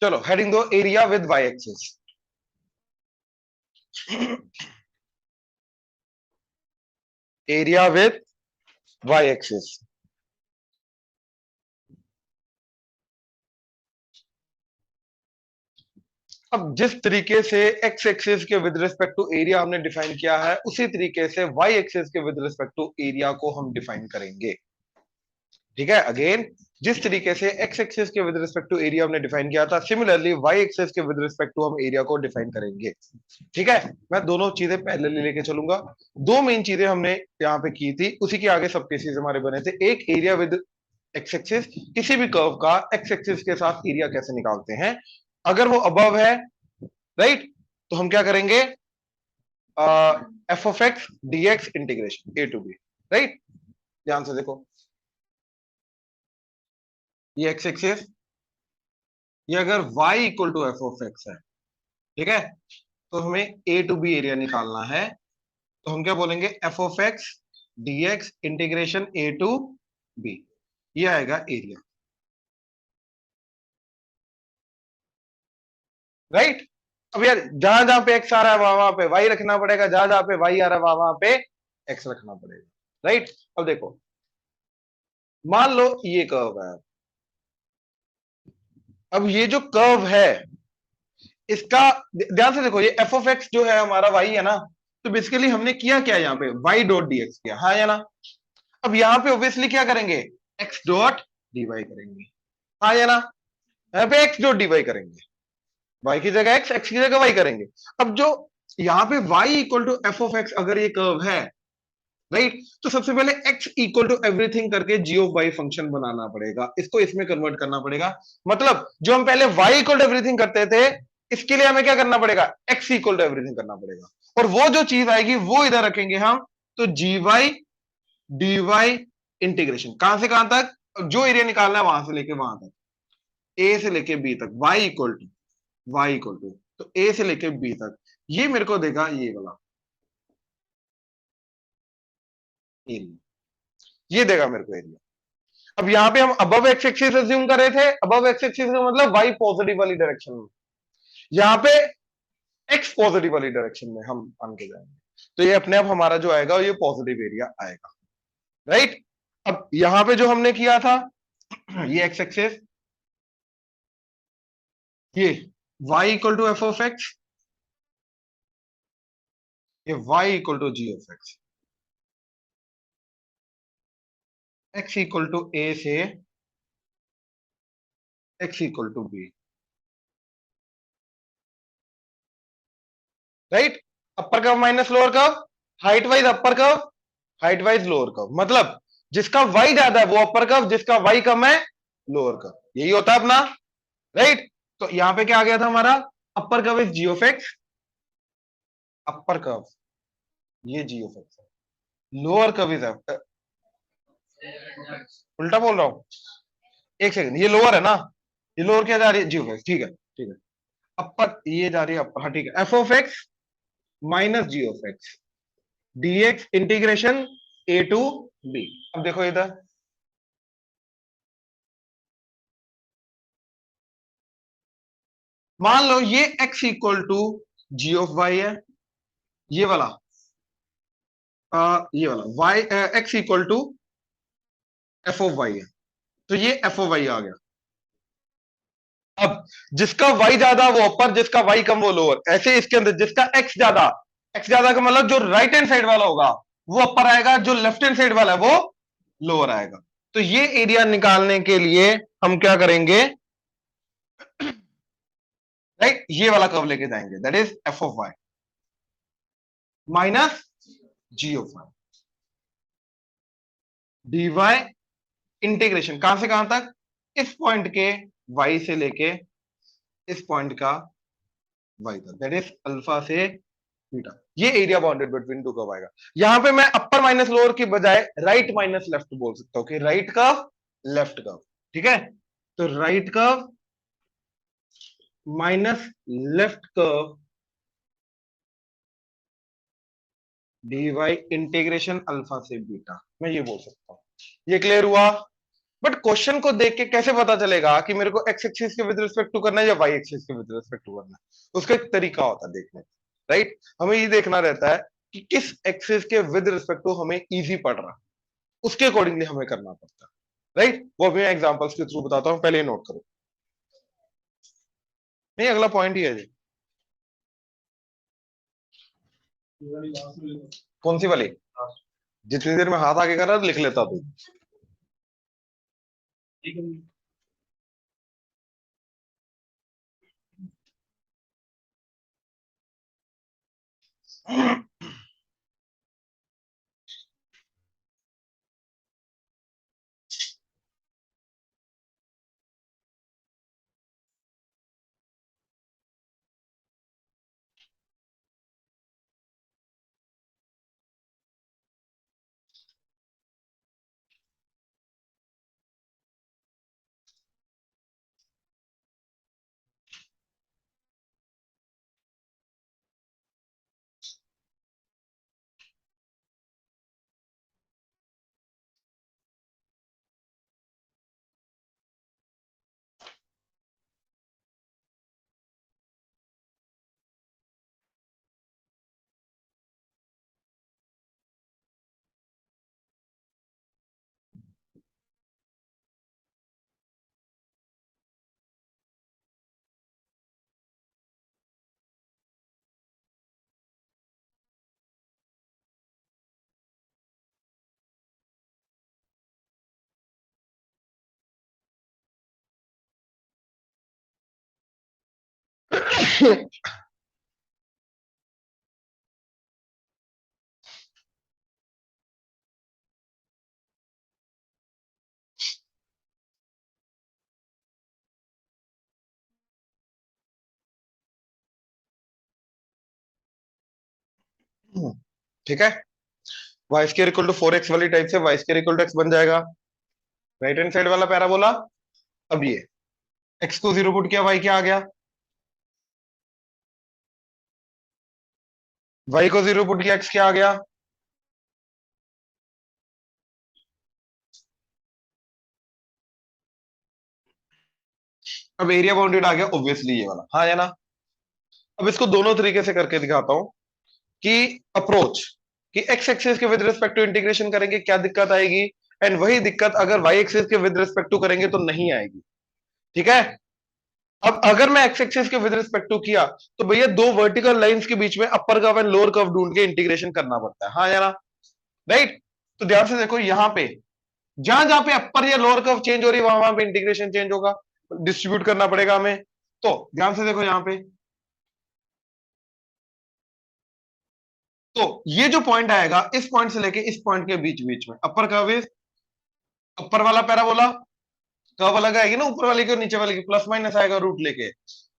चलो हेडिंग दो, area with Y axis. Area with Y axis. अब जिस तरीके से एक्स एक्सिस के विद रिस्पेक्ट टू एरिया हमने डिफाइन किया है, उसी तरीके से वाई एक्सिस के विद रिस्पेक्ट टू एरिया को हम डिफाइन करेंगे। ठीक है, अगेन जिस तरीके से एक्स एक्सिस के विद रिस्पेक्ट टू एरिया हमने डिफाइन किया था, सिमिलरली वाई एक्सिस के विद रिस्पेक्ट टू हम एरिया को डिफाइन करेंगे। ठीक है, मैं दोनों चीजें पहले लेके चलूंगा। दो मेन चीजें हमने यहाँ पे की थी, उसी के आगे सब केसेस हमारे बने थे। एक, एरिया विद एक्स एक्सिस, किसी भी कर्व का एक्स एक्सिस के साथ एरिया कैसे निकालते हैं। अगर वो अबव है, राइट, तो हम क्या करेंगे, F of X D X integration A to B, right. ध्यान से देखो, ये एक्स एक्सिस, ये अगर y equal to F of X है, ठीक है, तो हमें ए टू बी एरिया निकालना है। तो हम क्या बोलेंगे, F of X D X integration A to B, ये आएगा एरिया, राइट। अब यार जहां जहां पे एक्स आ रहा है वहां वहां पे वाई रखना पड़ेगा, जहां जहां पे वाई आ रहा है वहां वहां पे एक्स रखना पड़ेगा, राइट। अब देखो, मान लो ये कर्व है। अब ये जो कर्व है, इसका ध्यान से देखो, ये एफ ऑफ एक्स जो है हमारा वाई है ना, तो बेसिकली हमने किया क्या यहाँ पे, वाई डॉट डी एक्स किया, हाँ या ना। अब यहाँ पे ऑब्वियसली क्या करेंगे, एक्स डॉट डी वाई करेंगे, हाँ या ना। यहाँ पे एक्स डॉट डी वाई करेंगे, वाई की जगह एक्स, एक्स की जगह वाई करेंगे। अब जो यहाँ पे Y equal to F of X अगर ये कर्व है, राइट, तो सबसे पहले एक्स इक्वल टू एवरीथिंग करके जी ऑफ वाई फंक्शन बनाना पड़ेगा, इसको इसमें कन्वर्ट करना पड़ेगा। मतलब जो हम पहले वाई इक्वल टू एवरीथिंग करते थे, इसके लिए हमें क्या करना पड़ेगा, एक्स इक्वल टू एवरीथिंग करना पड़ेगा, और वो जो चीज आएगी वो इधर रखेंगे हम। तो जी वाई डी वाई इंटीग्रेशन, कहां से कहां तक, जो एरिया निकालना है वहां से लेके वहां तक, ए से लेके बी तक, वाई इक्वल टू, तो ए से लेके बी तक, ये मेरे को देगा ये वाला एरिया, ये देगा मेरे को एरिया। अब यहाँ पे हम अबव एक्स एक्सिस अज्यूम कर रहे थे, अबव एक्स एक्सिस का मतलब वाई पॉजिटिव वाली डायरेक्शन में, यहाँ पे एक्स पॉजिटिव वाली डायरेक्शन में हम मान के जाएंगे, तो ये अपने आप हमारा जो आएगा ये पॉजिटिव एरिया आएगा, राइट। अब यहां पे जो हमने किया था, ये एक्स एक्सिस, ये y equal to F of x, ये y equal to ji of x, x equal to a से x equal to B, right. Upper curve minus lower curve, height wise upper curve, height wise lower curve, मतलब जिसका y ज्यादा है वो upper curve, जिसका y कम है lower curve, यही होता है अपना, राइट। तो यहां पे क्या आ गया था हमारा, upper curve is G of X, upper curve ये जी ऑफ एक्स है, लोअर कर्व इज, उल्टा बोल रहा हूं, एक सेकंड, ये लोअर है ना, ये लोअर क्या जा रही है, जी ऑफ एक्स, ठीक है ठीक है। अपर ये जा रही है अपर, हाँ ठीक है, F of X minus G of X D X integration A to B. अब देखो इधर, मान लो ये x equal to ji of Y है, ये वाला ये वाला y x equal to F of Y है, तो ये एफ ऑफ वाई आ गया। अब जिसका y ज्यादा वो अपर, जिसका y कम वो लोअर, ऐसे इसके अंदर जिसका x ज्यादा का मतलब जो राइट हैंड साइड वाला होगा वो अपर आएगा, जो लेफ्ट हैंड साइड वाला है वो लोअर आएगा। तो ये एरिया निकालने के लिए हम क्या करेंगे, राइट, ये वाला कर्व लेके जाएंगे, that is F of Y minus G of Y D Y integration, कहां से कहां तक, इस पॉइंट के y से लेके इस पॉइंट का y तक, दैट इज अल्फा से बीटा। ये area bounded between two curve आएगा। यहां पे मैं अपर माइनस लोअर की बजाय राइट माइनस लेफ्ट बोल सकता हूं कि राइट कर्व लेफ्ट कर्व, ठीक है। तो right curve minus left curve D Y integration alpha से बीटा, मैं ये बोल सकता हूं। ये क्लियर हुआ, बट क्वेश्चन को देख के कैसे पता चलेगा कि मेरे को एक्स एक्सिस के विद रिस्पेक्ट टू करना है या वाई एक्सिस के विद रिस्पेक्ट टू करना है? उसका एक तरीका होता है देखने का, राइट? हमें ये देखना रहता है कि किस एक्सिस के विद रिस्पेक्ट टू हमें इजी पड़ रहा है, उसके अकॉर्डिंगली हमें करना पड़ता है, राइट? वो भी मैं एग्जांपल्स के थ्रू बताता हूं, पहले नोट करो। नहीं, अगला पॉइंट ही है जी। कौन सी वाली? जितनी देर में हाथ आगे कर रहा लिख लेता तू। ठीक है, Y square equal to 4x वाली टाइप से Y square equal to X बन जाएगा, राइट हैंड साइड वाला पैराबोला। अब ये x को 0 पुट किया, y क्या आ गया? y को 0 पुट किया, x क्या आ गया? अब एरिया बाउंडेड आ गया ऑब्वियसली ये वाला, हाँ या ना? अब इसको दोनों तरीके से करके दिखाता हूं कि अप्रोच कि एक्स एक्सिस के विद रिस्पेक्ट टू इंटीग्रेशन करेंगे क्या दिक्कत आएगी, एंड वही दिक्कत अगर वाई एक्सिस के विद रिस्पेक्ट टू करेंगे तो नहीं आएगी। ठीक है, अब अगर मैं एक्स एक्सिस के विद रिस्पेक्ट टू किया तो भैया दो वर्टिकल लाइंस के बीच में upper curve and lower curve ढूंढ के इंटीग्रेशन करना पड़ता है, हाँ या ना? राइट? तो ध्यान से देखो, यहां पे जहां जहां पे अपर या लोअर कर्व चेंज हो रही है वहां वहां पे इंटीग्रेशन चेंज होगा, डिस्ट्रीब्यूट करना पड़ेगा हमें। तो ध्यान से देखो, यहां पे तो ये जो पॉइंट आएगा इस पॉइंट से लेके इस पॉइंट के बीच बीच में अपर कर्व इज अपर वाला पैराबोला, कर्व अलग आएगी ना ऊपर वाले की और नीचे वाले की, प्लस माइनस आएगा रूट लेके,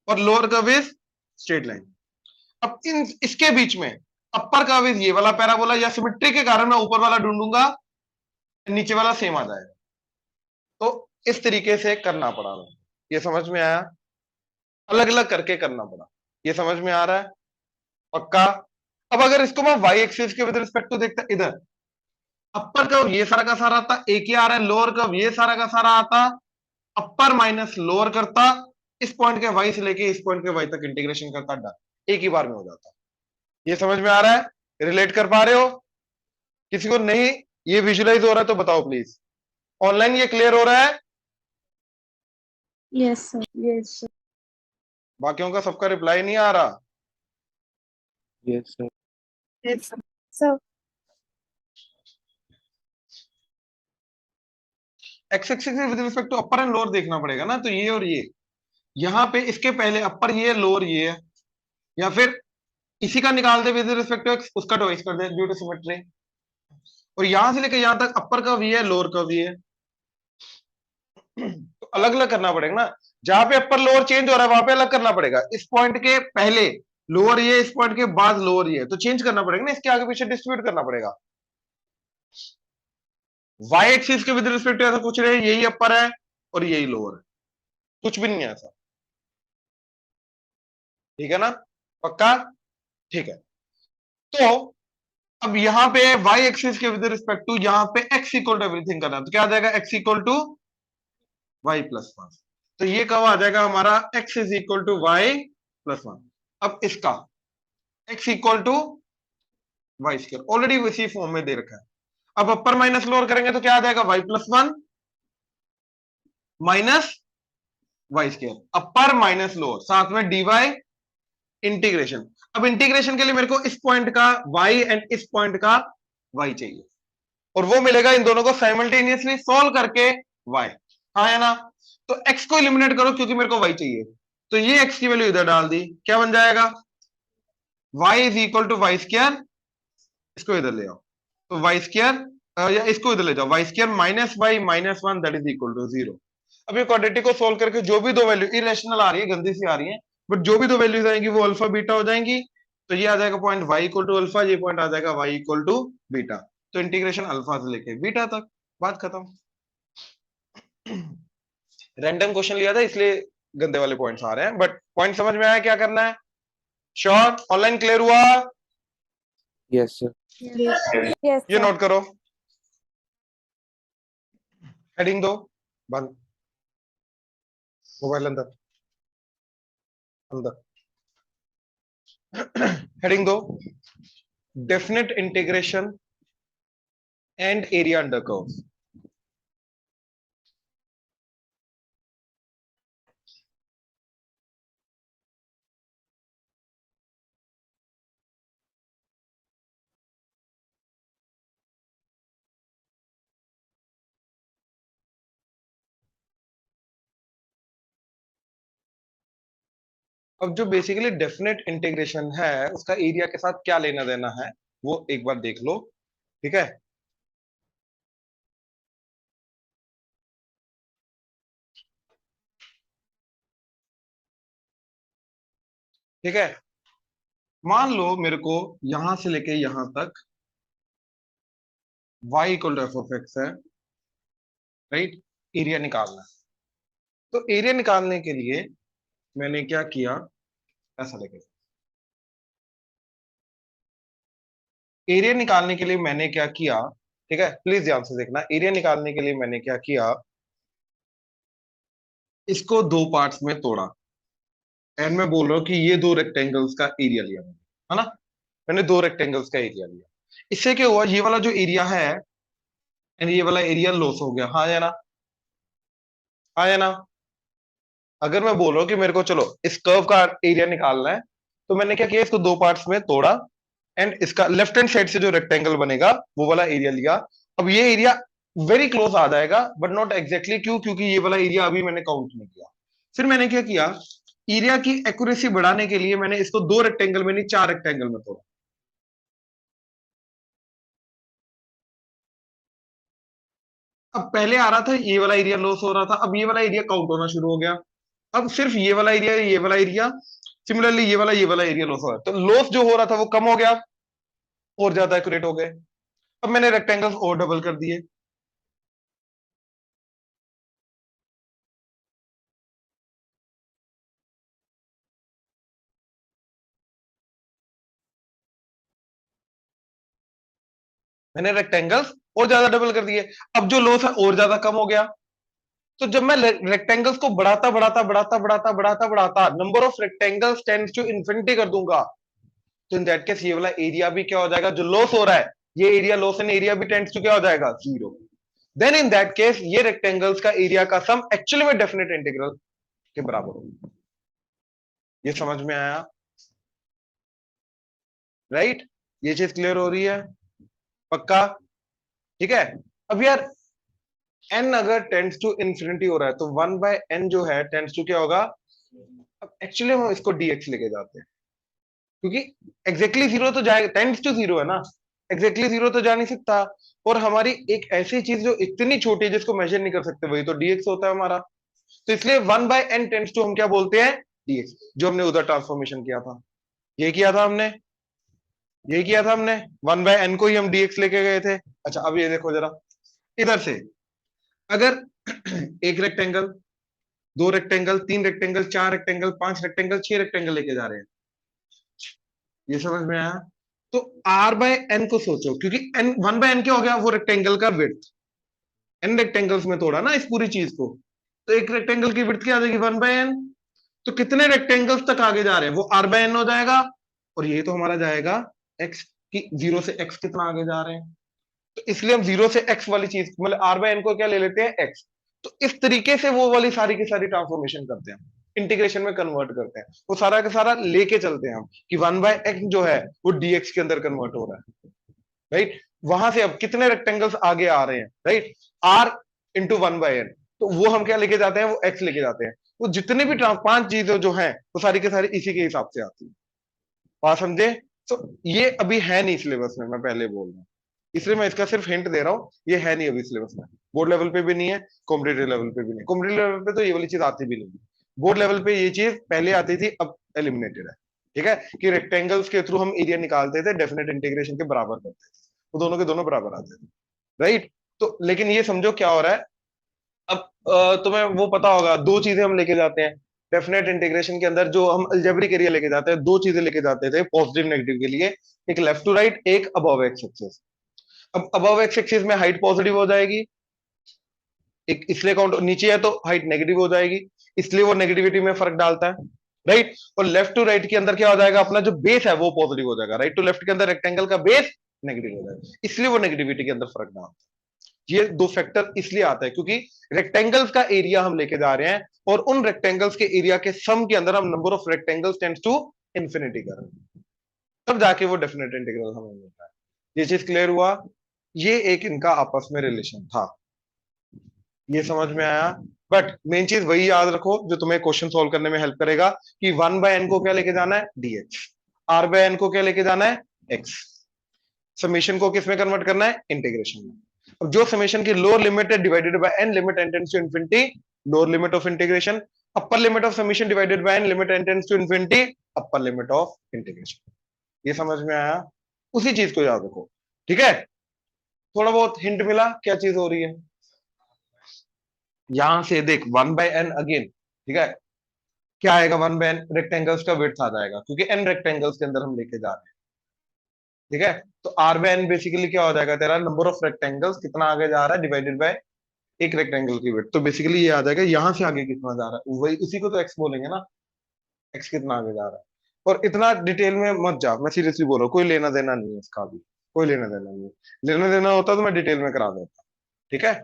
और lower curve is straight line. अब इन इसके बीच में अपर कर्व इज ये वाला पैराबोला, या सिमेट्री के कारण मैं ऊपर वाला ढूंढूंगा, नीचे वाला सेम आ जाएगा। तो इस तरीके से करना पड़ा मैं, ये समझ में आया? अलग अलग करके करना पड़ा, ये समझ में आ रहा है? पक्का? अब अगर इसको मैं वाई एक्सिस के विद रिस्पेक्ट टू देखता, इधर अपर कर्व ये सारा का सारा आता, एक ही आ रहा है, लोअर कर्व ये सारा का सारा आता, अपर माइनस लोअर करता, इस पॉइंट के वाई से लेके इस पॉइंट के वाई तक इंटीग्रेशन करता, डन, एक ही बार में हो जाता। ये समझ में आ रहा है? रिलेट कर पा रहे हो? किसी को नहीं ये विजुलाइज हो रहा है तो बताओ प्लीज। ऑनलाइन ये क्लियर हो रहा है? यस सर, यस सर, बाकियों का सबका रिप्लाई नहीं आ रहा? Yes sir. Yes sir. X axis with respect to upper and lower देखना पड़ेगा ना, तो ये और ये यहां पे इसके पहले अपर ये लोअर ये है, या फिर इसी का निकाल दे विद रिस्पेक्ट टू एक्स, उसका ट्वाइस कर दे ड्यू टू सिमेट्री, और यहां से लेकर यहां तक अपर का भी है लोअर का भी है, तो अलग अलग करना पड़ेगा ना। जहां पे अपर लोअर चेंज हो रहा है वहां पे अलग करना पड़ेगा, इस पॉइंट के पहले लोअर ये, इस पॉइंट के बाद लोअर ये, तो चेंज करना पड़ेगा ना, इसके आगे पीछे डिस्ट्रीब्यूट करना पड़ेगा। वाई एक्सिस के विद रिस्पेक्ट टू ऐसा कुछ रहे, यही अपर है और यही लोअर है, कुछ भी नहीं है ऐसा। ठीक है ना? पक्का? ठीक है, तो अब यहां पे y एक्सिस के विद रिस्पेक्ट टू यहां पे x इक्वल टू एवरीथिंग करना है, तो क्या आ जाएगा x equal to y plus one. तो ये कब आ जाएगा हमारा x is equal to Y plus one. अब इसका x equal to Y square already इसी फॉर्म में दे रखा है। अब अपर माइनस लोअर करेंगे तो क्या आ जाएगा y plus one minus Y square, upper minus lower, साथ में dy इंटीग्रेशन। अब इंटीग्रेशन के लिए मेरे को इस पॉइंट का y एंड इस पॉइंट का y चाहिए, और वो मिलेगा इन दोनों को साइमल्टेनियसली सॉल्व करके y। हाँ है ना। तो x को एलिमिनेट करो क्योंकि मेरे को y चाहिए, तो ये x की वैल्यू इधर डाल दी, क्या बन जाएगा y is equal to Y square, इसको इधर ले आओ तो वाई स्क्वायर, या इसको इधर ले जाओ, Y square minus Y minus one that is equal to zero. अब ये क्वाड्रेटिक को सोल्व करके जो भी दो वैल्यू इरेशनल आ रही है, गंदी सी आ रही है, बट जो भी दो वैल्यूज आएंगी वो अल्फा बीटा हो जाएंगी। तो ये आ जाएगा point y equal to alpha, ये पॉइंट आ जाएगा y इक्वल टू बीटा। तो इंटीग्रेशन अल्फा से लेके बीटा तक, बात खत्म। रैंडम क्वेश्चन लिया था इसलिए गंदे वाले पॉइंट्स आ रहे हैं, बट पॉइंट समझ में आया क्या करना है? श्योर? ऑनलाइन क्लियर हुआ? Yes, sir. Yes. Yes, ये sir. नोट करो, हेडिंग दो, बंद, मोबाइल अंदर अंदर, हेडिंग दो, definite integration and area under curve. अब जो बेसिकली डेफिनेट इंटीग्रेशन है उसका एरिया के साथ क्या लेना देना है वो एक बार देख लो, ठीक है। ठीक है, मान लो मेरे को यहां से लेके यहां तक y equal to F of X है, राइट। एरिया निकालना है, तो एरिया निकालने के लिए मैंने क्या किया, ऐसा लेके एरिया निकालने के लिए मैंने क्या किया, ठीक है, प्लीज ध्यान से देखना। एरिया निकालने के लिए मैंने क्या किया, इसको दो पार्ट्स में तोड़ा, एंड मैं बोल रहा हूं कि ये दो रेक्टेंगल्स का एरिया लिया मैंने, है ना। मैंने दो रेक्टेंगल्स का एरिया लिया, इससे क्या हुआ, ये वाला जो एरिया है एंड ये वाला एरिया लॉस हो गया। हाँ या ना, हाँ या ना। अगर मैं बोल रहा हूं कि मेरे को चलो इस कर्व का एरिया निकालना है, तो मैंने क्या किया, इसको दो पार्ट्स में तोड़ा एंड इसका लेफ्ट हैंड साइड से जो रेक्टेंगल बनेगा वो वाला एरिया लिया। अब ये एरिया वेरी क्लोज आ जाएगा बट नॉट एग्जैक्टली, क्यों? क्योंकि ये वाला एरिया अभी मैंने काउंट नहीं किया। फिर मैंने क्या किया, एरिया की एक्यूरेसी बढ़ाने के लिए मैंने इसको दो रेक्टेंगल में नहीं चार रेक्टेंगल में तोड़ा। अब पहले आ रहा था ये वाला एरिया लॉस हो रहा था, अब ये वाला एरिया काउंट होना शुरू हो गया। अब सिर्फ ये वाला एरिया, ये वाला एरिया, सिमिलरली ये वाला एरिया लॉस हो रहा है, तो लॉस जो हो रहा था वो कम हो गया और ज्यादा एक्यूरेट हो गए। अब मैंने रेक्टेंगल्स और डबल कर दिए, मैंने रेक्टेंगल्स और ज्यादा डबल कर दिए। अब जो लॉस है और ज्यादा कम हो गया। तो जब मैं रेक्टेंगल्स को बढ़ाता बढ़ाता बढ़ाता बढ़ाता बढ़ाता बढ़ाता number of rectangles tends to infinity कर दूंगा, तो इन दैट केस ये वाला एरिया भी क्या हो जाएगा, जो लॉस हो रहा है, ये एरिया लॉस एंड एरिया भी टेंड्स टू क्या हो जाएगा, zero. Then in that case ये रेक्टेंगल्स का एरिया का सम एक्चुअली में डेफिनेट इंटीग्रल के बराबर होगा। ये समझ में आया, राइट? ये चीज क्लियर हो रही है, पक्का? ठीक है। अब यार n अगर टेंड्स टू इन्फिनिटी हो रहा है तो 1/n जो है टेंड्स टू क्या होगा। अब एक्चुअली हम इसको dx लेके जाते हैं, क्योंकि एग्जैक्टली जीरो तो जाएगा, टेंड्स टू जीरो है ना, एग्जैक्टली जीरो तो जा नहीं सकता। और हमारी एक ऐसी चीज जो इतनी छोटी है जिसको मेजर नहीं कर सकते, वही तो dx होता है हमारा। तो इसलिए 1/n टेंड्स टू हम क्या बोलते हैं, dx, जो हमने उधर ट्रांसफॉर्मेशन किया था, ये किया था हमने, ये किया था हमने, 1/n को ही हम dx लेके गए थे। अच्छा अब ये देखो जरा, इधर से अगर एक रेक्टेंगल, दो रेक्टेंगल, तीन रेक्टेंगल, चार रेक्टेंगल, पांच रेक्टेंगल, छह रेक्टेंगल लेके जा रहे हैं, ये समझ में आया? तो r/n को सोचो, क्योंकि n 1/n क्या हो गया, वो रेक्टेंगल का विड्थ, n रेक्टेंगल्स में तोड़ा ना इस पूरी चीज को, तो एक रेक्टेंगल की विड्थ क्या आ जाएगी 1/n। तो कितने रेक्टेंगल्स तक आगे जा रहे हैं वो r/n हो जाएगा, और ये तो हमारा जाएगा x की 0 से x कितना आगे जा रहे हैं, तो इसलिए हम 0 से x वाली चीज मतलब r/n को क्या ले लेते हैं x। तो इस तरीके से वो वाली सारी की सारी ट्रांसफॉर्मेशन करते हैं, इंटीग्रेशन में कन्वर्ट करते हैं, वो सारा का सारा लेके चलते हैं हम कि 1/x जो है वो dx के अंदर कन्वर्ट हो रहा है, राइट। वहां से अब कितने रेक्टेंगल्स आगे आ रहे हैं, राइट, r इंटू 1/n, तो वो हम क्या लेके जाते हैं, वो x लेके जाते हैं। वो जितने भी पांच चीजें जो हैं वो सारी के सारी इसी के हिसाब से आती है, बात समझे। तो ये अभी है नहीं सिलेबस में, मैं पहले बोल रहा हूँ, इसलिए मैं इसका सिर्फ हिंट दे रहा हूँ, ये है नहीं अभी सिलेबस में, बोर्ड लेवल पे भी नहीं है, कॉम्पिटेटिव लेवल पे भी नहीं, कॉम्पिटेटिव लेवल पे तो ये वाली चीज आती भी नहीं, बोर्ड लेवल पे ये चीज पहले आती थी, अब एलिमिनेटेड है, ठीक है, कि रेक्टेंगल्स के थ्रू हम एरिया निकालते थे, डेफिनेट इंटीग्रेशन के बराबर करते थे, वो दोनों के दोनों बराबर आते थे, राइट। तो लेकिन ये समझो क्या हो रहा है, अब तुम्हें वो पता होगा, दो चीजें हम लेके जाते हैं डेफिनेट इंटीग्रेशन के अंदर, जो हम अलजेब्रिक एरिया लेके जाते हैं, दो चीजें लेके जाते थे पॉजिटिव नेगेटिव के लिए, एक लेफ्ट टू राइट, एक अबव एक्स एक्सिस। अब अबव एक्स एक्सिस में हाइट पॉजिटिव हो जाएगी, एक इसलिए काउंट नीचे है तो हाइट नेगेटिव हो जाएगी, इसलिए वो नेगेटिविटी में फर्क डालता है, राइट। और लेफ्ट टू राइट के अंदर क्या हो जाएगा, अपना जो बेस है वो पॉजिटिव हो जाएगा, राइट टू लेफ्ट के अंदर रेक्टेंगल का बेस नेगेटिव हो जाएगा, इसलिए वो नेगेटिविटी के अंदर फर्क डालता है। ये दो फैक्टर इसलिए आता है क्योंकि रेक्टेंगल्स का एरिया हम लेके जा रहे हैं, और उन रेक्टेंगल्स के एरिया के सम के अंदर हम number of rectangles tends to infinity कर रहे हैं, तब जाके वो डेफिनेट इंटीग्रल हमें मिलता है। ये चीज क्लियर हुआ, ये एक इनका आपस में रिलेशन था, ये समझ में आया। बट मेन चीज वही याद रखो जो तुम्हें क्वेश्चन सॉल्व करने में हेल्प करेगा, कि 1/n को क्या लेके जाना है dx, r/n को क्या लेके जाना है x, समेशन को किस में कन्वर्ट करना है इंटीग्रेशन में। अब जो समेशन की लोअर लिमिट है divided by n, limit n tends to infinity, lower limit of integration, upper limit of summation divided by n, limit n tends to infinity, upper limit of integration. ये समझ में आया, उसी चीज को याद रखो, ठीक है। थोड़ा बहुत हिंट मिला क्या चीज हो रही है, यहां से देख 1/n अगेन, ठीक है, क्या आएगा 1/n, रेक्टेंगल्स का विड्थ आ जाएगा क्योंकि n रेक्टेंगल्स के अंदर हम लेके जा रहे हैं, ठीक है। तो r/n बेसिकली क्या हो जाएगा तेरा, नंबर ऑफ रेक्टेंगल्स कितना आगे जा रहा है डिवाइडेड बाय एक रेक्टेंगल की विड्थ, तो बेसिकली ये आ जाएगा यहां से आगे कितना जा रहा है, वही उसी को तो x बोलेंगे ना, x कितना आगे जा रहा है। और इतना डिटेल में मत जा, मैं सीरियसली बोल रहा हूँ, कोई लेना देना नहीं है इसका भी, कोई लेना देना नहीं है, लेना देना होता तो मैं डिटेल में करा देता, ठीक है,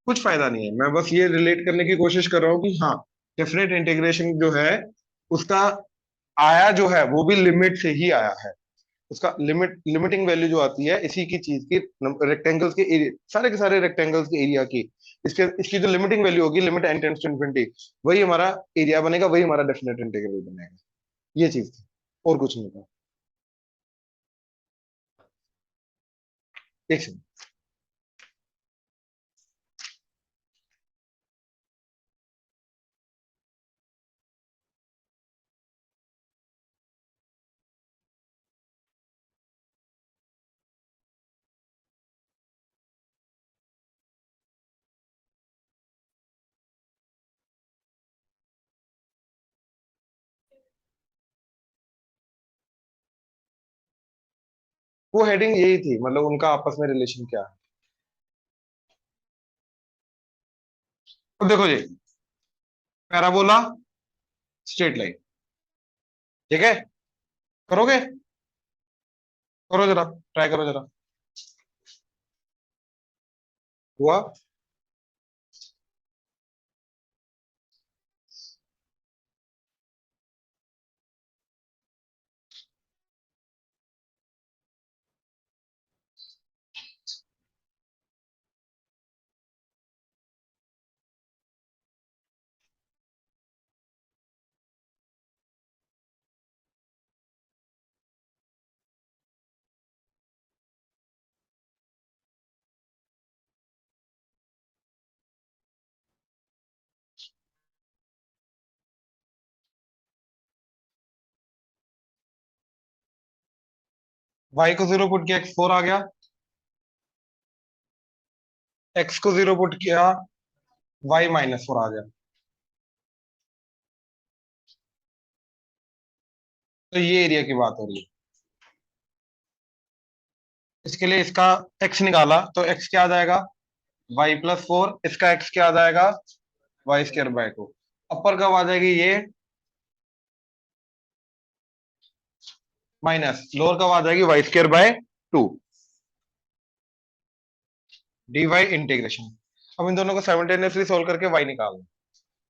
कुछ फायदा नहीं है, मैं बस ये रिलेट करने की कोशिश कर रहा हूँ कि हाँ, डेफिनेट इंटीग्रेशन जो है उसका आया जो है वो भी लिमिट से ही आया है, उसका लिमिटिंग वैल्यू जो आती है इसी की चीज की, रेक्टेंगल्स के एरिया, सारे के सारे रेक्टेंगल्स के एरिया की, इसके इसकी जो लिमिटिंग वैल्यू होगी, limit n tends to infinity, वही हमारा एरिया बनेगा, वही हमारा डेफिनेट इंटीग्रल बनेगा, ये चीज थी, और कुछ नहीं था। एक सेकंड, वो हेडिंग यही थी, मतलब उनका आपस में रिलेशन क्या है। तो देखो जी, पैराबोला, स्ट्रेट लाइन, ठीक है, करोगे, करो जरा, ट्राई करो जरा, हुआ, y को 0 पुट किया x 4 आ गया, x को 0 पुट किया y -4 आ गया, तो ये एरिया की बात हो रही है। इसके लिए इसका x निकाला तो x क्या आ जाएगा, वाई प्लस 4, इसका एक्स क्या आ जाएगा, वाई स्क्र बाय 2। अपर कब आ जाएगी ये, माइनस, लोअर कब आ जाएगी, Y square by 2, D Y integration. अब इन दोनों को साइमल्टेनियसली सोल्व करके वाई निकालना।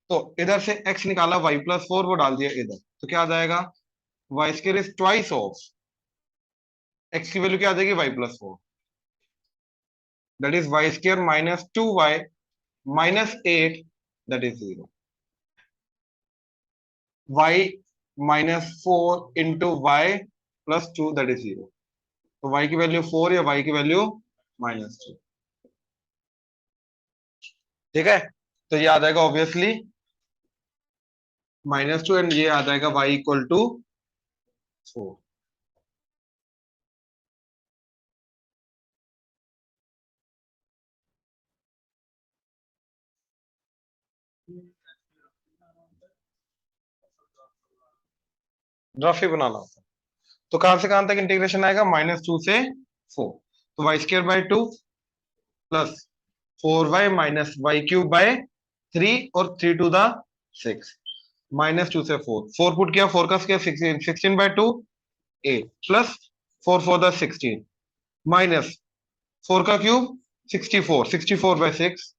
तो इधर से एक्स निकाला, वाई प्लस 4 वो डाल दिया इधर, तो क्या आ जाएगा, Y square is twice of X की वैल्यू क्या आ जाएगी, Y plus 4, that is Y square minus 2y minus 8, that is 0। y minus 4 into Y plus 2, that is 0। तो y की वैल्यू 4 या y की वैल्यू माइनस 2। ठीक है, तो ये आ जाएगा ऑब्वियसली -2, एंड ये आ जाएगा y इक्वल टू 4। ग्राफ ही बनाना होता है। तो कहां से कहां तक इंटीग्रेशन आएगा, -2 से 4। तो Y square by 2 plus 4y minus Y cube by 3, और 3 टू द 6, -2 से 4, 4 पुट किया, 4 का स्क्वायर 16, 16 बाय 2 8, प्लस 4 4 द 16, माइनस 4 का क्यूब 64, 64 बाय 6,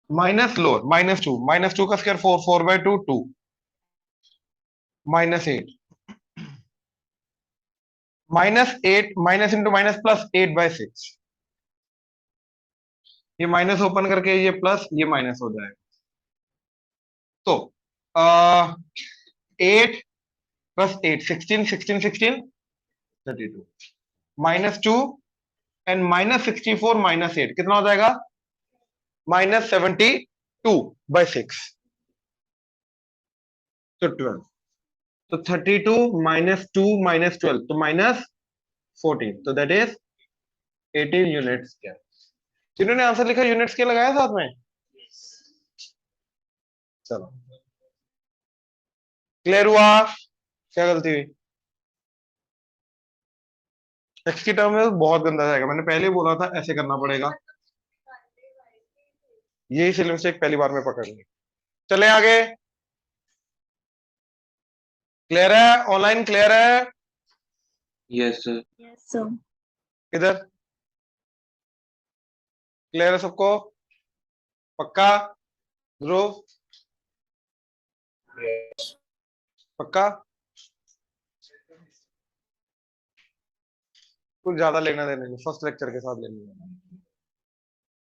माइनस लोअर -2 का square 4, 4 by 2 2, -8, -8 minus into minus plus 8 by 6, ये माइनस ओपन करके ये प्लस, ये माइनस हो जाएगा। तो 8 प्लस 8 16, 16 16 32, -2 एंड -64 -8 कितना हो जाएगा, -72 बाय 6, तो 12। तो 32 -2 -12, तो -14, तो दैट इज 18 यूनिट्स। क्या जिन्होंने आंसर लिखा यूनिट्स के लगाया साथ में, चलो क्लियर हुआ, क्या गलती हुई, एक्स की टर्म में बहुत गंदा जाएगा, मैंने पहले ही बोला था ऐसे करना पड़ेगा, यही सिली मिस्टेक पहली बार में पकड़ ली। चले आगे, क्लियर है, ऑनलाइन क्लियर है, Yes, sir. Yes, sir. इधर क्लियर है सबको, पक्का, ध्रुव पक्का, कुछ ज्यादा लेना देना नहीं, फर्स्ट लेक्चर के साथ लेना देना,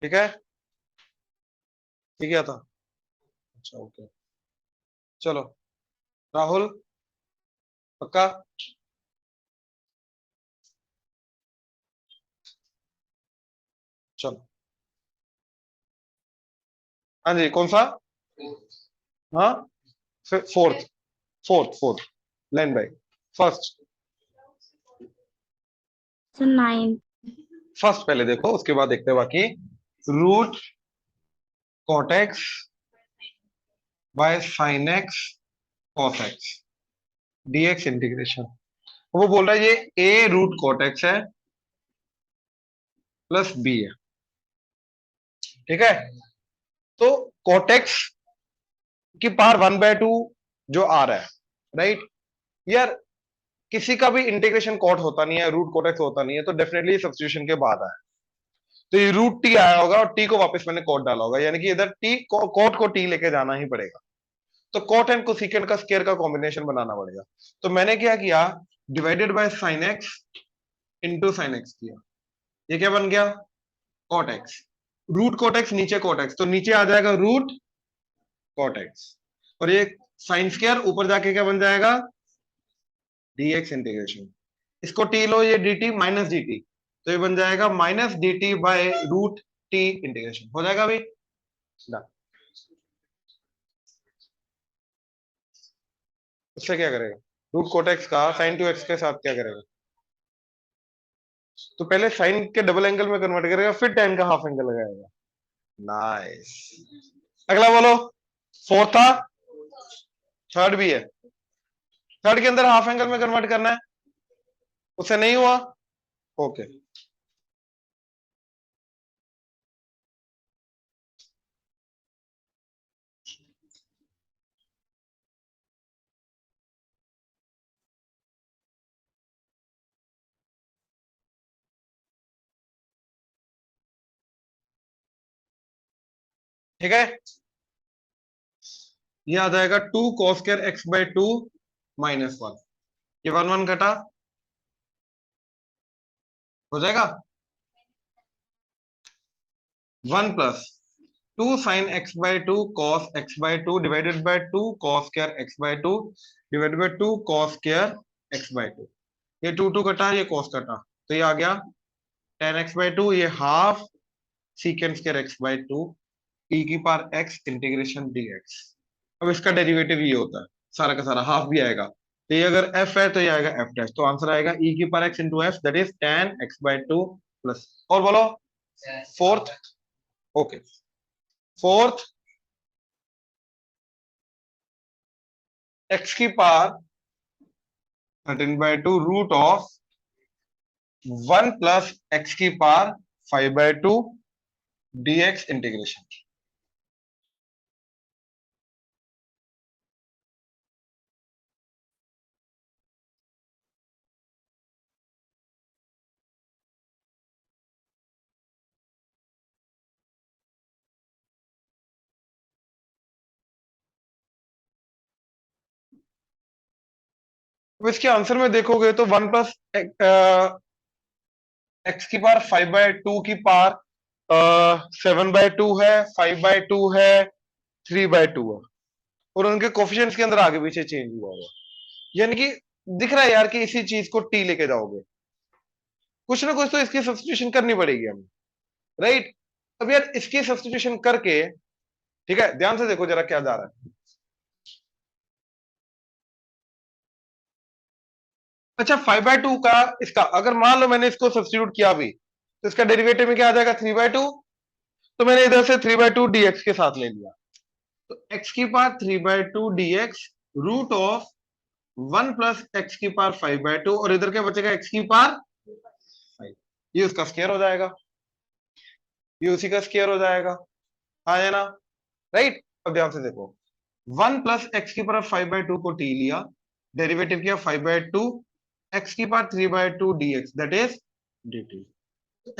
ठीक है, ठीक है था, अच्छा ओके, चलो राहुल पक्का, चलो हाँ जी, कौन सा, हाँ fourth, fourth line by first, So 9. First पहले देखो, उसके बाद देखते हैं बाकी। Root cot X by sine X cos X DX integration. वो बोल रहा है ये ए रूट कॉट एक्स है प्लस बी है, ठीक है। तो कॉट एक्स की पावर 1/2 जो आ रहा है, राइट यार, किसी का भी इंटीग्रेशन कॉट होता नहीं है, रूट कॉट एक्स होता नहीं है, तो डेफिनेटली सब्स्टिट्यूशन के बाद आया, तो ये रूट टी आया होगा और टी को वापस मैंने कॉट डाला होगा, यानी कि इधर टी कॉट को टी लेके जाना ही पड़ेगा, तो कॉट एंड कोसेकेंट का स्क्वायर का कॉम्बिनेशन बनाना पड़ेगा। तो मैंने क्या किया, divided by sine x into sine x किया, ये क्या बन गया, cot x, root cot x नीचे कॉट एक्स, तो नीचे आ जाएगा रूट कॉट एक्स, और ये साइन स्क्वायर ऊपर जाके क्या बन जाएगा, डीएक्स इंटीग्रेशन, इसको टी लो, ये dt माइनस dt, तो ये बन जाएगा minus dt by root t integration, हो जाएगा अभी ना। उससे क्या करेगा, रूट कोट एक्स का साइन 2x के साथ क्या करेगा, तो पहले साइन के डबल एंगल में कन्वर्ट करेगा, फिर tan का हाफ एंगल लगाएगा। नाइस, अगला बोलो, फोर्थ था, थर्ड भी है, थर्ड के अंदर हाफ एंगल में कन्वर्ट करना है, उससे नहीं हुआ, ओके ठीक है, ये आ जाएगा 2 cos² x/2 -1, ये 1 1 कटा हो जाएगा 1 + 2 sin x/2 cos x/2 divided by 2 cos² x/2 divided by 2 cos² x/2, ये 2 2 कटा, ये cos कटा, तो ये आ गया tan x/2, ये हाफ sec² x/2 e की पावर x इंटीग्रेशन dx। अब इसका डेरिवेटिव ये होता है, सारा का सारा हाफ भी आएगा, तो ये अगर f है तो ये आएगा f डैश, तो आंसर आएगा e की power x into F, that is tan x/2 plus, और बोलो फोर्थ, ओके फोर्थ x की पावर 13/2 रूट ऑफ 1 + x की पावर 5/2 dx इंटीग्रेशन। अब इसके आंसर में देखोगे तो 1 + x की पावर 5/2 की पावर 7/2 है, 5/2 है, 3/2 है, और उनके कोफिशिएंट्स के अंदर आगे पीछे चेंज हुआ हुआ, यानी कि दिख रहा है यार कि इसी चीज को टी लेके जाओगे, कुछ ना कुछ तो इसकी सब्स्टिट्यूशन करनी पड़ेगी हमें, राइट। अब यार इसकी सब्स्टिट्यूशन करके, ठीक है, ध्यान से देखो जरा क्या जा रहा है। अच्छा 5/2 का इसका अगर मान लो मैंने इसको सब्स्टिट्यूट किया भी, तो इसका डेरिवेटिव में क्या आ जाएगा 3/2, तो मैंने इधर से 3/2 dx के साथ ले लिया, तो x की power 3/2 dx root of 1 + x की पावर 5/2, और इधर क्या बचेगा x की पावर 5, ये उसका स्क्वायर हो जाएगा, ये उसी का स्क्वायर हो जाएगा, हाँ है ना, राइट। अब ध्यान से देखो, 1 + x की पावर 5/2 को t लिया, डेरिवेटिव किया 5/2 x की power 3/2 dx, that is dt,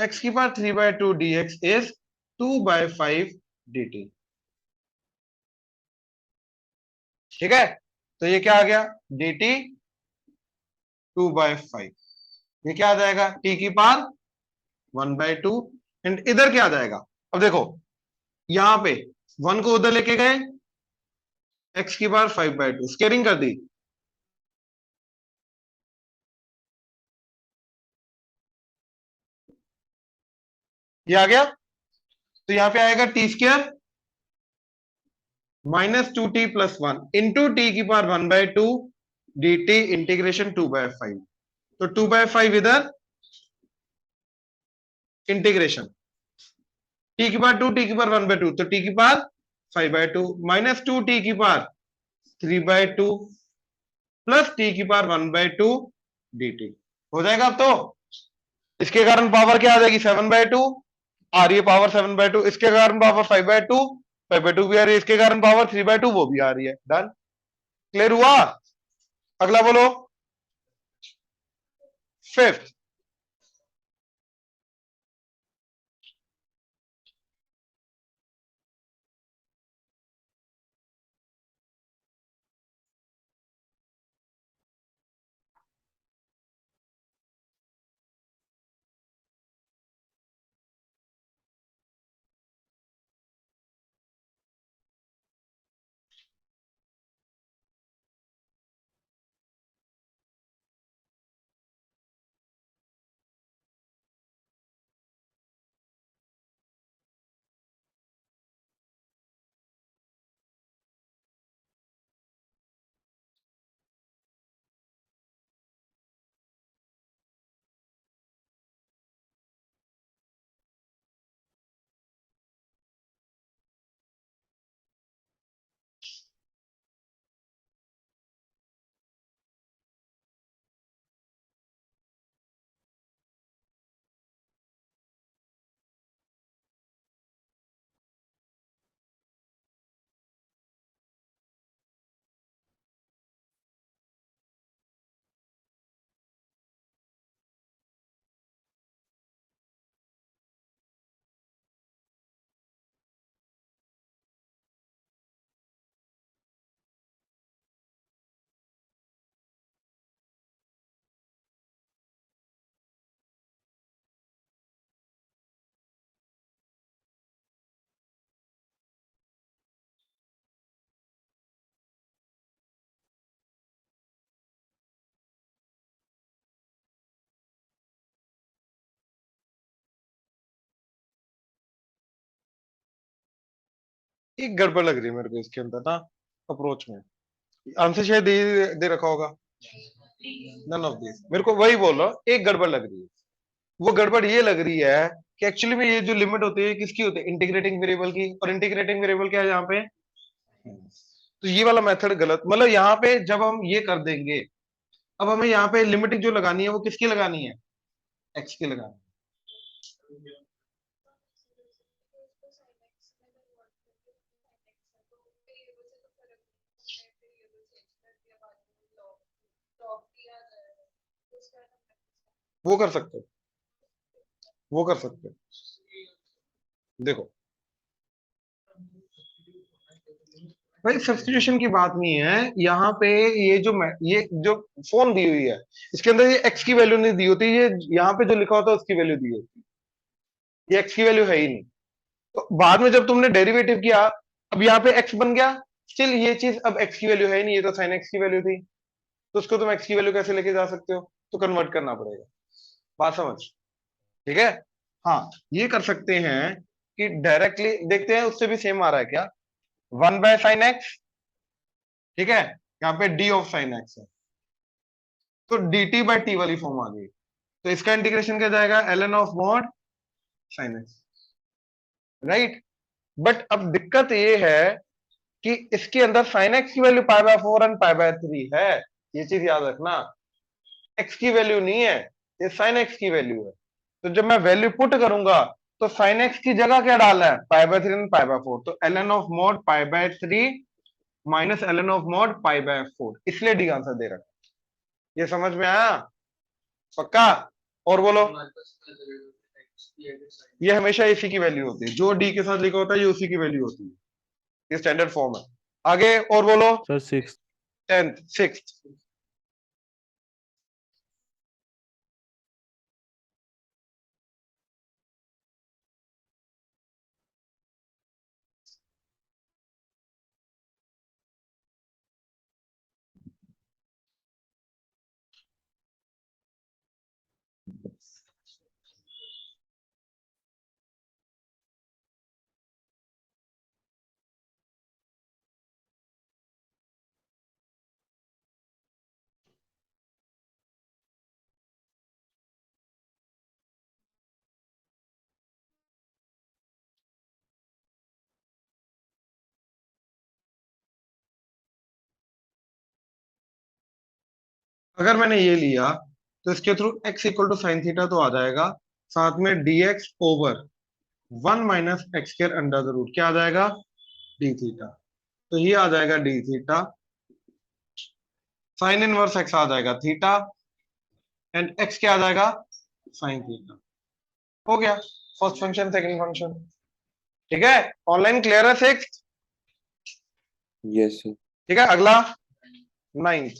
x की पावर 3/2 dx इज 2/5 dt, ठीक है, तो ये क्या आ गया dt 2/5, ये क्या आ जाएगा t की पावर 1/2, एंड इधर क्या आ जाएगा, अब देखो यहां पे 1 को उधर लेके गए, x की पावर 5/2 स्केयरिंग कर दी, ये आ गया, तो यहां पे आएगा t² -2t+1 इंटू टी की पावर 1/2 dt इंटीग्रेशन 2/5, तो 2/5 इधर इंटीग्रेशन टी की पावर 2 टी की पावर 1/2, तो टी की पावर 5/2 -2 टी की पावर 3/2 प्लस टी की पावर 1/2 dt हो जाएगा। अब तो इसके कारण पावर क्या आ जाएगी 7/2 आ रही है, पावर 7/2, इसके कारण पावर 5/2 भी आ रही है, इसके कारण पावर 3/2 वो भी आ रही है, डन, क्लियर हुआ। अगला बोलो फिफ्थ, एक गड़बड़ लग रही है मेरे को इसके अंदर ना, अप्रोच में। आंसर शायद दे रखा होगा, नन ऑफ दिस। मेरे को वही बोल रहा हूँ, एक गड़बड़ लग रही है। वो गड़बड़ ये लग रही है कि एक्चुअली में ये जो लिमिट होती है किसकी होती है, इंटीग्रेटिंग वेरिएबल की। और इंटीग्रेटिंग वेरिएबल क्या है यहाँ पे, तो ये वाला मेथड गलत। मतलब यहाँ पे जब हम ये कर देंगे, अब हमें यहाँ पे लिमिट जो लगानी है वो किसकी लगानी है, एक्स की लगानी है। वो कर सकते हो, वो कर सकते हो। देखो भाई, सब्स्टिट्यूशन की बात नहीं है यहाँ पे। ये जो फॉर्म दी हुई है, इसके अंदर ये एक्स की वैल्यू नहीं दी होती, ये यहाँ पे जो लिखा होता है उसकी वैल्यू दी होती है। ये एक्स की वैल्यू है ही नहीं। तो बाद में जब तुमने डेरिवेटिव किया, अब यहाँ पे एक्स बन गया, स्टिल ये चीज अब एक्स की वैल्यू है ही नहीं, ये तो साइन एक्स की वैल्यू थी। तो उसको तुम एक्स की वैल्यू कैसे लेके जा सकते हो, तो कन्वर्ट करना पड़ेगा। बात समझ, ठीक है। हाँ, ये कर सकते हैं कि डायरेक्टली देखते हैं उससे भी सेम आ रहा है क्या, 1/sin x, ठीक है। यहाँ पे डी ऑफ साइन एक्स है, तो dt/t वाली फॉर्म आ गई। तो इसका इंटीग्रेशन क्या जाएगा, ln of mod sine x, right. But अब दिक्कत ये है कि इसके अंदर साइन एक्स की वैल्यू π/4 एंड π/3 है। ये चीज याद रखना, एक्स की वैल्यू नहीं है, ये साइन एक्स की वैल्यू है। तो जब मैं वैल्यू पुट करूंगा, तो साइन एक्स की जगह क्या डालना है, π/3 एंड π/4। तो ln of mod π/3 minus ln of mod π/4, इसलिए डी आंसर दे रखा है। ये समझ में आया, पक्का। और बोलो, ये हमेशा इसी की वैल्यू होती है, जो डी के साथ लिखा होता है ये उसी की वैल्यू होती है। ये स्टैंडर्ड फॉर्म है। आगे और बोलो। सर 6। 10th 6th। अगर मैंने ये लिया, तो इसके through x equal to sine theta तो आ जाएगा, साथ में dx over 1 - x² under the root क्या आ जाएगा, डी थीटा। तो ये आ जाएगा d theta, sine inverse x आ जाएगा थीटा, एंड x क्या आ जाएगा, साइन थीटा। हो गया फर्स्ट फंक्शन, सेकंड फंक्शन, ठीक है। ऑनलाइन क्लियर है 6th, Yes, sir. ठीक है। अगला 9th।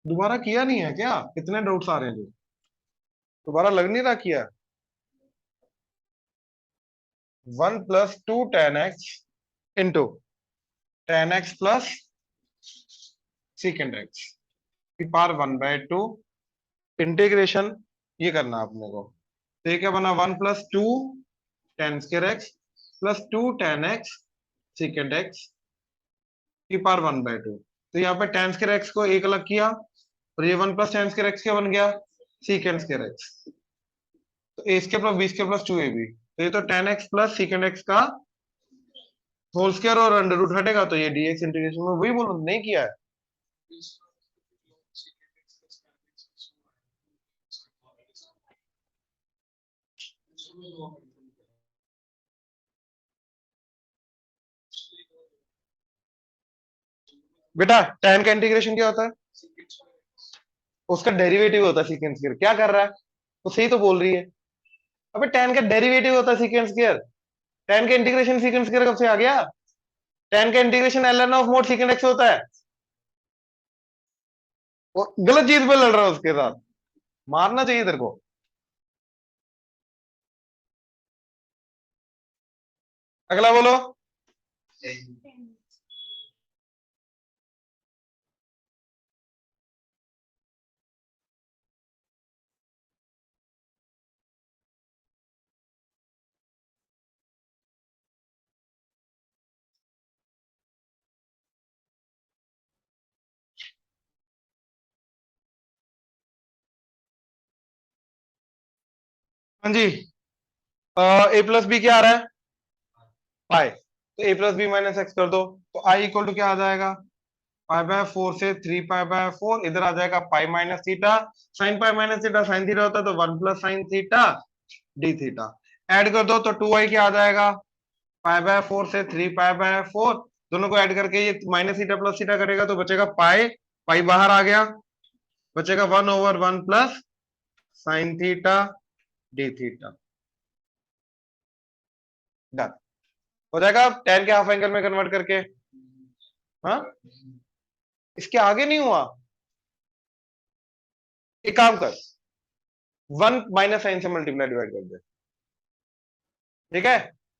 दोबारा किया नहीं है क्या, कितने डाउट्स आ रहे हैं जो, दोबारा लग नहीं रहा किया। 1 + 2 tan x into tan x plus sec(x) की पावर 1/2 इंटीग्रेशन, ये करना आपने को। तो ये क्या बना, 1 + 2 tan² x plus 2 tan x sec(x) की पावर 1/2। तो यहाँ पे tan² x को एक अलग किया, और ये 1 + tan² x क्या बन गया, sec(x). तो a² + b²+2ab, तो ये तो tan x प्लस sec(x) का होल स्क्वायर और अंडर रूट हटेगा, तो ये dx इंटीग्रेशन में वही बोलो, नहीं किया है। बेटा tan का इंटीग्रेशन क्या होता है, उसका डेरिवेटिव होता है सीकेंड स्क्वायर। क्या कर रहा है, तो सही तो बोल रही है। अबे tan का डेरिवेटिव होता है सीकेंड स्क्वायर। tan का इंटीग्रेशन सीकेंड स्क्वायर कब से आ गया, tan का integration ln of mode सीकेंड x होता है। वो गलत चीज पे लड़ रहा है उसके साथ, मारना चाहिए तेरे को। अगला बोलो। हाँ जी, ए प्लस बी क्या आ रहा है, पाई, तो ए प्लस बी माइनस एक्स कर दो, तो आई इक्वल टू क्या आ जाएगा, पाई बाय 4 से 3 पाई बाय 4, इधर आ जाएगा pi minus theta, sine pi minus theta sine theta होता है तो 1 plus sine theta D theta, add कर दो तो 2i क्या आ जाएगा, पाई बाय 4 से 3 पाई बाय 4, दोनों को ऐड करके ये माइनस थीटा प्लस थीटा करेगा तो बचेगा पाई, पाई बाहर आ गया, बचेगा 1/1 plus sine theta D theta, done हो जाएगा tan के हाफ एंगल में कन्वर्ट करके। हाँ, इसके आगे नहीं हुआ, एक काम कर, 1 माइनस साइन से मल्टीप्लाई डिवाइड कर दे, ठीक है,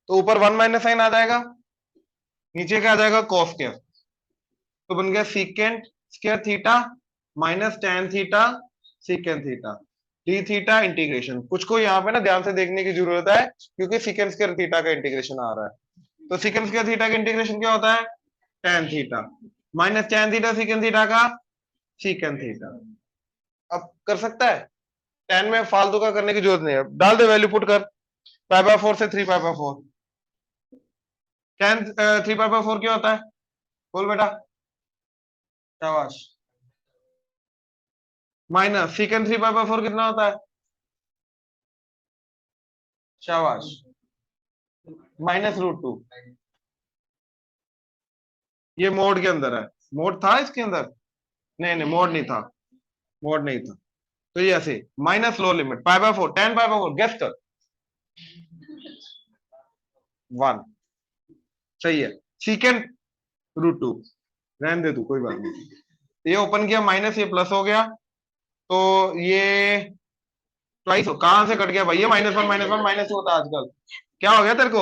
तो ऊपर 1 माइनस साइन आ जाएगा, नीचे क्या आ जाएगा कॉस स्क्वायर, तो बन गया secant square theta minus tan theta secant theta D theta integration. कुछ को यहाँ पे ना ध्यान से देखने की जरूरत है क्योंकि सीकेंट स्क्वायर थीटा का इंटीग्रेशन आ रहा है, तो सीकेंट स्क्वायर थीटा का इंटीग्रेशन क्या होता है, tan theta minus tan theta secant theta का सीकेंट थीटा। अब कर सकता है, tan में फालतू का करने की जरूरत नहीं है, डाल दे वैल्यू पुट कर, पाई बाय 4 से 3 पाई बाय 4, tan 3 पाई बाय 4 क्या होता है, बोल बेटा, शाबाश, माइनस सीकेंट 3 पाई बाय 4 कितना होता है, शाबाश, -√2, ये मोड के अंदर है, मोड था इसके अंदर, नहीं नहीं मोड नहीं था, मोड नहीं था, तो ये ऐसे माइनस लो limit pi by 4 tan pi by 4 guess कर, 1 सही है, सीकेंट √2 रहने दे तू कोई बात नहीं, ये ओपन किया माइनस, ये प्लस हो गया, तो ये ट्वाइस कहां से कट गया भाई, ये -1 माइनस होता है आजकल, क्या हो गया तेरे को,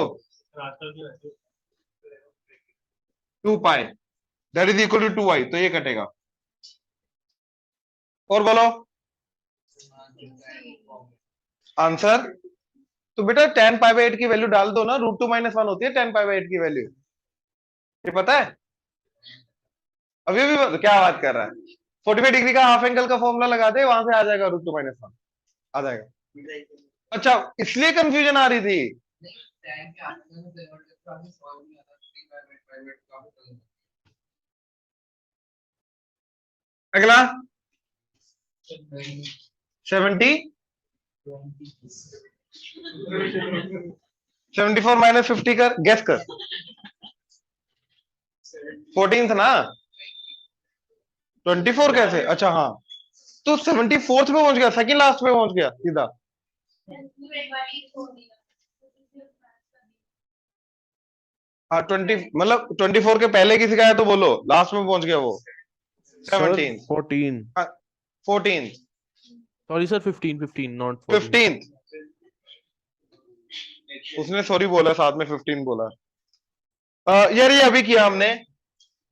2 pi that is equal to 2i, तो ये कटेगा, और बोलो आंसर, तो बेटा tan पाई बाय 8 की वैल्यू डाल दो ना, √2 - 1 होती है tan पाई बाय 8 की वैल्यू, ये पता है, अभी अभी क्या बात कर रहा है, 45 डिग्री का हाफ एंगल का फॉर्मूला लगा दे, वहां से आ जाएगा √2 - 1 आ जाएगा, अच्छा इसलिए कंफ्यूजन आ रही थी, अगला 70 74 माइनस 50 कर, गेस कर, 14th ना, 24 कैसे, अच्छा हाँ, तो 74th पे पहुंच गया, सेकंड लास्ट पे पहुंच गया सीधा, हाँ 20 मतलब 24 के पहले किसी का है तो बोलो, लास्ट में पहुंच गया वो, 17 14 14 सॉरी सर 15 नॉट 14 15, उसने सॉरी बोला साथ में 15 बोला, यार ये अभी किया हमने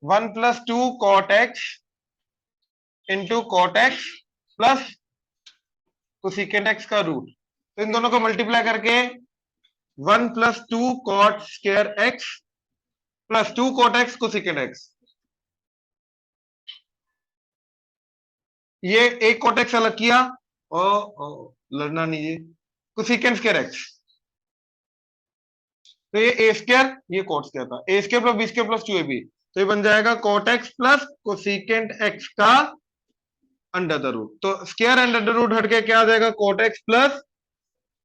1 + 2 cot x into cot x plus cosecant x का रूट, तो इन दोनों को मल्टीप्लाई करके 1 + 2 cot square x plus 2 cot x cosecant x, ये एक cot x अलग किया, लड़ना नहीं, ये कोसेकेंट स्क्वायर x, तो ये a स्क्वायर ये cot स्क्वायर था, a square plus b square plus 2ab, तो ये बन जाएगा cot x plus cosecant x का अंडर द रूट, तो स्क्वायर अंडर द रूट हटके क्या आ जाएगा, cot x plus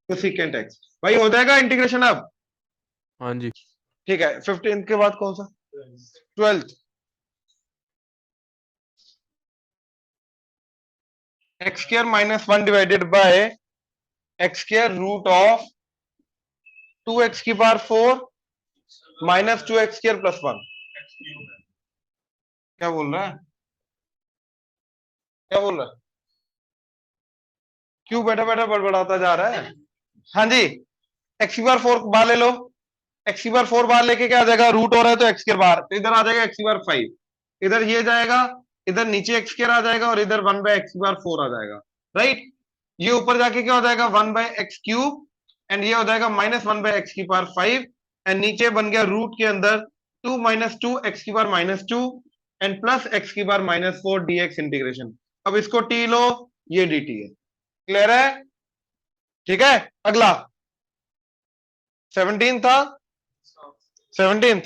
cosecant x, भाई हो जाएगा इंटीग्रेशन अब, हाँ जी ठीक है, 15 के बाद कौन सा, 12th, x square -1 divided by x square root of 2x की power 4 minus 2x square plus 1, क्या बोल रहा है, क्या बोल रहा है, क्यों बैठा बैठा बड़बड़ाता जा रहा है, हाँ जी, x की पावर 4 बाहर ले लो, x की पावर 4 बाहर लेके क्या आ जाएगा, रूट हो रहा है तो x स्क्वायर बाहर, तो इधर आ जाएगा x की पावर 5, इधर ये जाएगा, इधर नीचे x स्क्वायर आ जाएगा और इधर 1/x की पावर 4 आ जाएगा, राइट, ये ऊपर जाके क्या हो जाएगा 1/x क्यूब, एंड ये हो जाएगा -1/x की पावर 5, एंड नीचे बन गया रूट के अंदर 2 - 2x की पावर -2 एंड प्लस x की पावर -4 dx इंटीग्रेशन, अब इसको t लो, ये dt है, क्लियर है, ठीक है, अगला 17 था, 17।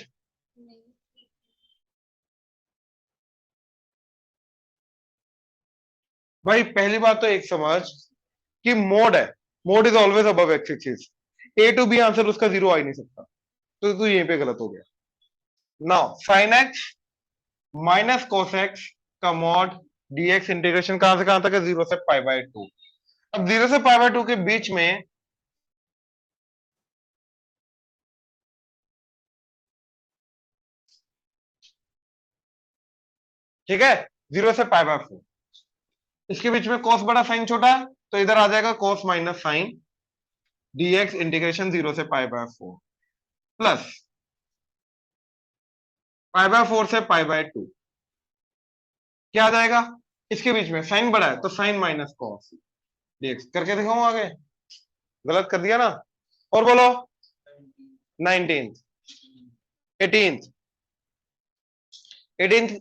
भाई पहली बात तो एक समझ कि मोड है, mod is always above x axis, a to b answer उसका जीरो आ ही नहीं सकता, तो तू यहीं पे गलत हो गया। Now sine x minus cos x का मॉड डीएक्स इंटीग्रेशन कहां से कहां तक है, 0 से पाई बाय 2। अब 0 से पाई बाय 2 के बीच में ठीक है 0 से पाई बाय 4, इसके बीच में cos बड़ा साइन छोटा, तो इधर आ जाएगा cos minus sine dx integration 0 से pi by 4 plus pi by 4 से पाई बाय 2, क्या आ जाएगा, इसके बीच में साइन बड़ा है तो साइन माइनस कॉस dx करके दिखाऊं आगे, गलत कर दिया ना। और बोलो 19th 18th 18th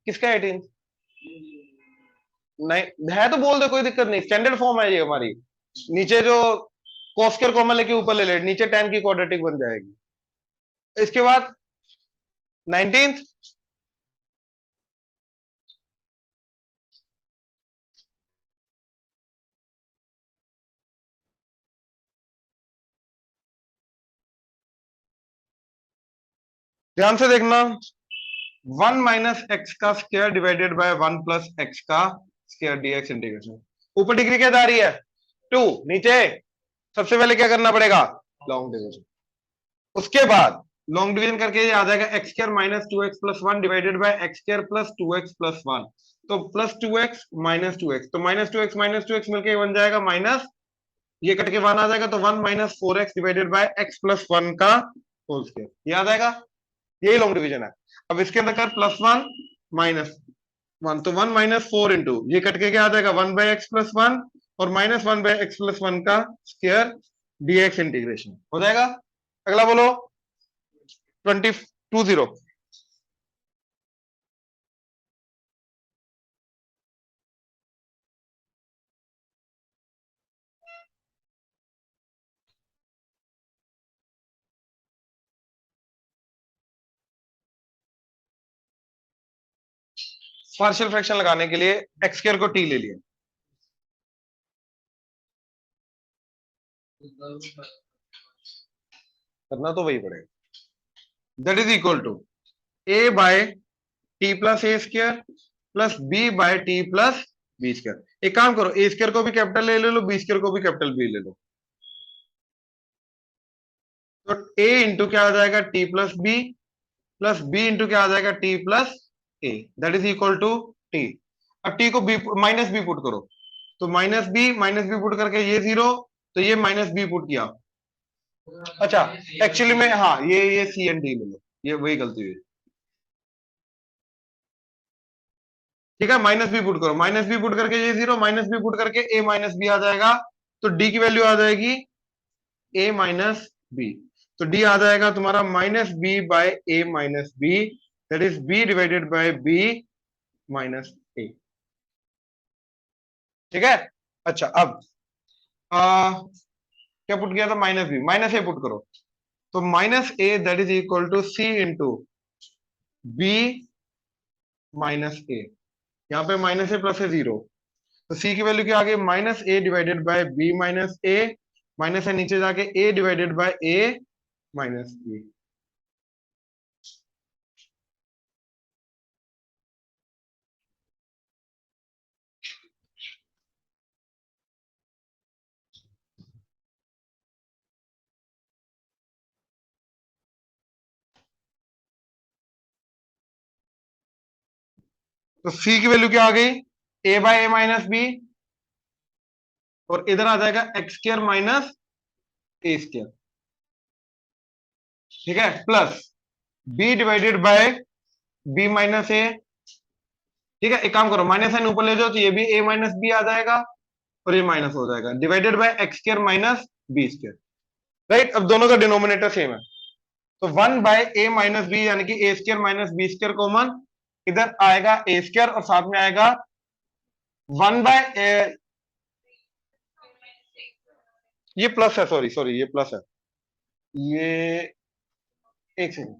किसका 18th नहीं है तो बोल दे, कोई दिक्कत नहीं, स्टैंडर्ड फॉर्म है ये हमारी, नीचे जो कोस्कर कॉमन लेके ऊपर ले ले, नीचे tan की क्वाड्रेटिक बन जाएगी। इसके बाद 19th ध्यान से देखना, 1 माइनस एक्स का square divided by 1 plus x का स्क्वायर डीएक्स इंटीग्रेशन, ऊपर डिग्री क्या जा रही है 2, नीचे सबसे पहले क्या करना पड़ेगा लॉन्ग डिवीजन, उसके बाद लॉन्ग डिवीजन करके ये आ जाएगा X square minus 2x plus 1 divided by x square plus 2x plus 1, तो प्लस 2x माइनस 2x, तो माइनस टू एक्स मिलके बन जाएगा माइनस, ये कट के 1 आ जाएगा, तो 1 minus 4x divided by x plus 1 का होल स्क्वायर, ये आ जाएगा, यही लॉन्ग डिवीजन है। अब इसके अंदर कर प्लस 1 माइनस 1, तो 1 माइनस 4 इंटू ये कट के क्या आ जाएगा 1 बाय एक्स प्लस 1 और माइनस 1 बाय एक्स प्लस 1 का स्क्वायर डीएक्स इंटीग्रेशन हो जाएगा। अगला बोलो 20। पार्शियल फ्रैक्शन लगाने के लिए एक्स स्क्वायर को टी ले लिया, करना तो वही पड़ेगा, that is equal to a by t plus a square plus b by t plus b square. एक काम करो, ए स्क्वायर को भी कैपिटल ले लो, बी स्क्वायर को भी कैपिटल बी ले लो, तो ए इंटू क्या आ जाएगा टी प्लस बी इंटू क्या आ जाएगा t plus a, that is equal to t. अब टी को बी माइनस बी पुट करो, तो माइनस बी पुट करके ये 0, तो ये माइनस बी पुट किया, अच्छा एक्चुअली में हाँ ये सी एंड डी ले लो, ये वही गलती हुई, ठीक है माइनस बी पुट करो, माइनस बी पुट करके ये 0, माइनस बी पुट करके ए माइनस बी आ जाएगा, तो डी की वैल्यू आ जाएगी ए माइनस बी, तो डी आ जाएगा तुम्हारा minus b by A minus b, that is b divided by B minus ए, ठीक है। अच्छा अब क्या पुट किया था minus b, minus a put करो, तो minus a that is equal to c into b minus a, यहाँ पे माइनस ए प्लस है 0, तो सी की वैल्यू क्या आ गई minus A divided by B minus A, minus है नीचे जाके A divided by A minus B, तो सी की वैल्यू क्या आ गई A by A minus B, और इधर आ जाएगा X square minus A square, ठीक है, plus B divided by B minus ए, ठीक है। एक काम करो माइनस साइन ऊपर ले जाओ, तो ये भी ए माइनस बी आ जाएगा और ये माइनस हो जाएगा, divided by x square minus b square, right. अब दोनों का डिनोमिनेटर सेम है, तो 1 बाय ए माइनस बी यानी कि a square minus b square common, इधर आएगा ए स्क्वायर और साथ में आएगा 1 बाय ये प्लस है, सॉरी सॉरी, ये प्लस है, ये एक सेकंड,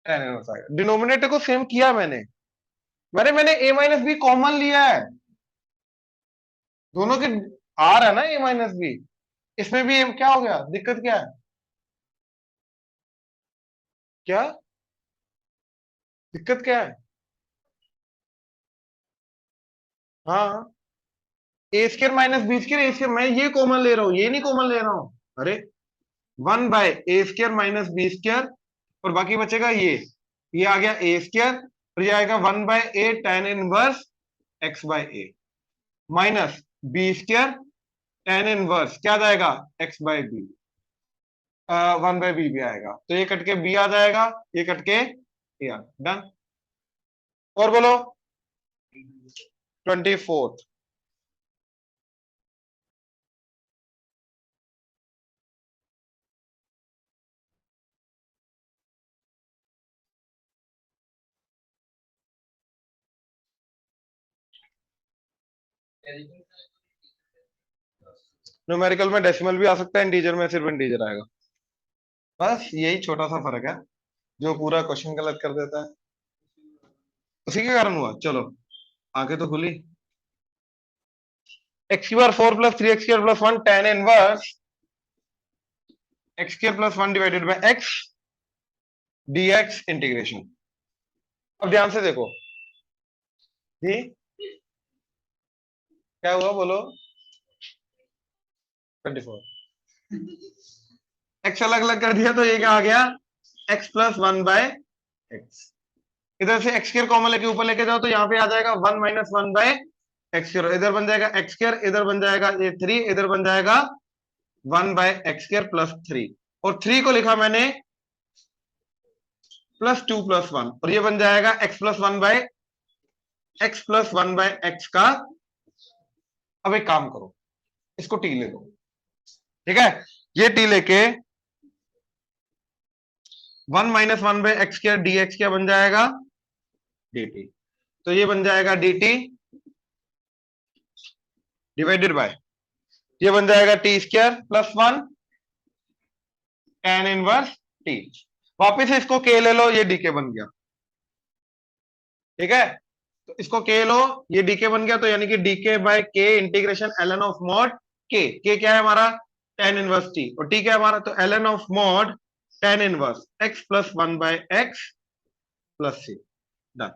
tan इनवर्स आएगा। डिनोमिनेटर को सेम किया मैंने, मैंने a माइनस बी कॉमन लिया है, दोनों के आर है ना a माइनस बी, इसमें भी क्या हो गया, दिक्कत क्या है, क्या दिक्कत क्या है? हाँ, ए स्क्र माइनस बी स्क्र, ए स्क्र, मैं ये कॉमन ले रहा हूं, ये नहीं कॉमन ले रहा हूं, अरे 1/a² माइनस बी स्क्र, और बाकी बचेगा ये आ गया a स्क्र, और ये आएगा 1/a tan inverse x/a minus b square tan inverse क्या जाएगा x/b, 1/b भी आएगा, तो ये कट के b आ जाएगा, ये कट के a आ, डन। और बोलो 24th, न्यूमेरिकल में डेसिमल भी आ सकता है, इंटीजर में सिर्फ इंटीजर आएगा, बस यही छोटा सा फर्क है जो पूरा क्वेश्चन गलत कर देता है, उसी के कारण हुआ। चलो आगे तो खुली, x³ 4 plus 3x² plus 1 tan inverse x² plus 1 divided by x dx integration. अब ध्यान से देखो जी, क्या हुआ बोलो, 24, x अलग अलग कर दिया तो ये क्या आ गया, x प्लस 1/x, इधर से x² कॉमन लेके ऊपर लेके जाओ तो यहाँ पे आ जाएगा 1 माइनस 1/x², इधर बन जाएगा x², इधर बन जाएगा ये 3, इधर बन जाएगा 1/x² प्लस 3, और 3 को लिखा मैंने प्लस 2 प्लस 1, और ये बन जाएगा x प्लस 1/x का। अब एक काम करो, इसको t ले लो, ठीक है, ये t लेके 1 माइनस 1/x² dx क्या बन जाएगा dt, तो ये बन जाएगा dt डिवाइडेड बाय, ये बन जाएगा t² plus 1 tan inverse t, वापिस से इसको k ले लो, ये dk बन गया, ठीक है, तो इसको k लो, ये dk बन गया, तो यानी कि dk by k integration ln of mod k, k क्या है हमारा tan इनवर्स t, और t क्या है हमारा, तो ln of mod tan inverse x plus 1/x plus c, done.